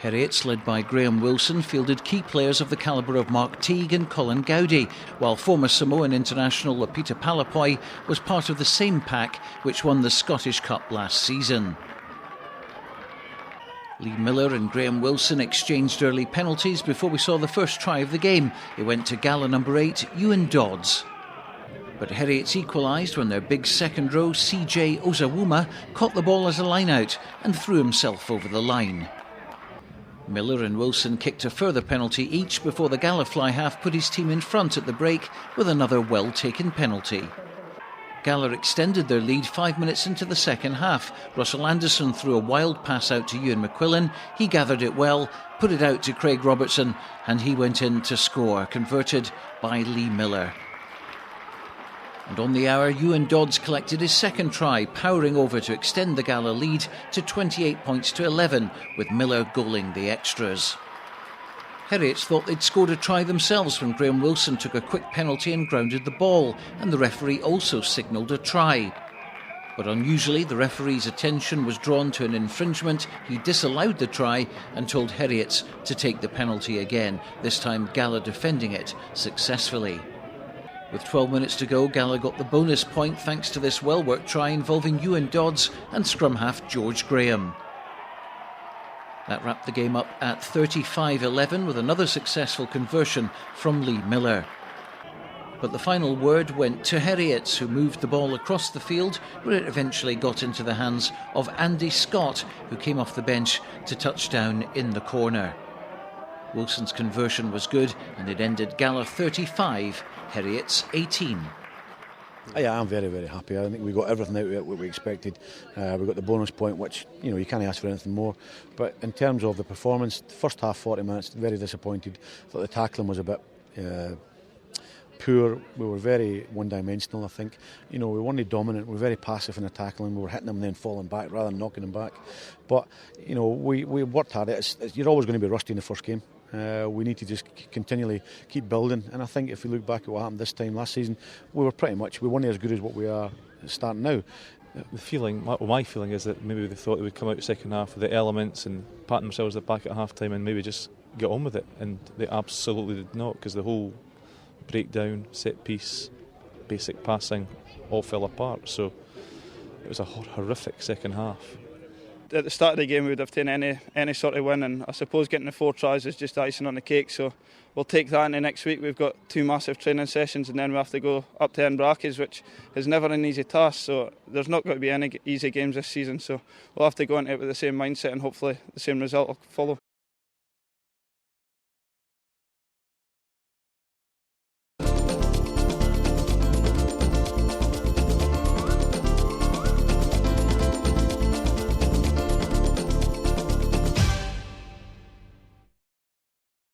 Heriots, led by Graham Wilson, fielded key players of the calibre of Mark Teague and Colin Gowdy, while former Samoan international Lapita Palapoi was part of the same pack which won the Scottish Cup last season. Lee Miller and Graham Wilson exchanged early penalties before we saw the first try of the game. It went to Gala number 8, Ewan Dodds. But Heriots equalised when their big second row, CJ Ozawuma, caught the ball as a line-out and threw himself over the line. Miller and Wilson kicked a further penalty each before the Gala fly half put his team in front at the break with another well-taken penalty. Gala extended their lead 5 minutes into the second half. Russell Anderson threw a wild pass out to Ewan McQuillan. He gathered it well, put it out to Craig Robertson, and he went in to score, converted by Lee Miller. And on the hour, Ewan Dodds collected his second try, powering over to extend the Gala lead to 28 points to 11, with Miller goaling the extras. Heriots thought they'd scored a try themselves when Graham Wilson took a quick penalty and grounded the ball, and the referee also signalled a try. But unusually, the referee's attention was drawn to an infringement. He disallowed the try and told Heriots to take the penalty again, this time Gala defending it successfully. With 12 minutes to go, Gala got the bonus point thanks to this well-worked try involving Ewan Dodds and scrum half George Graham. That wrapped the game up at 35-11 with another successful conversion from Lee Miller. But the final word went to Heriots, who moved the ball across the field, where it eventually got into the hands of Andy Scott, who came off the bench to touch down in the corner. Wilson's conversion was good, and it ended Gala 35, Heriots 18. Yeah, I'm very, very happy. I think we got everything out of it what we expected. We got the bonus point, which you can't ask for anything more. But in terms of the performance, the first half 40 minutes, very disappointed. Thought the tackling was a bit poor. We were very one-dimensional, I think. We weren't dominant. We were very passive in the tackling. We were hitting them and then falling back rather than knocking them back. But we worked hard. You're always going to be rusty in the first game. We need to just continually keep building, and I think if you look back at what happened this time last season, we weren't as good as what we are starting now. My feeling is that maybe they thought they would come out second half with the elements and pat themselves at the back at half time and maybe just get on with it, and they absolutely did not, because the whole breakdown, set piece, basic passing all fell apart. So it was a horrific second half. At the start of the game we would have taken any sort of win, and I suppose getting the 4 tries is just icing on the cake, so we'll take that into next week. We've got 2 massive training sessions and then we have to go up to Inbrackers, which is never an easy task, so there's not going to be any easy games this season, so we'll have to go into it with the same mindset and hopefully the same result will follow.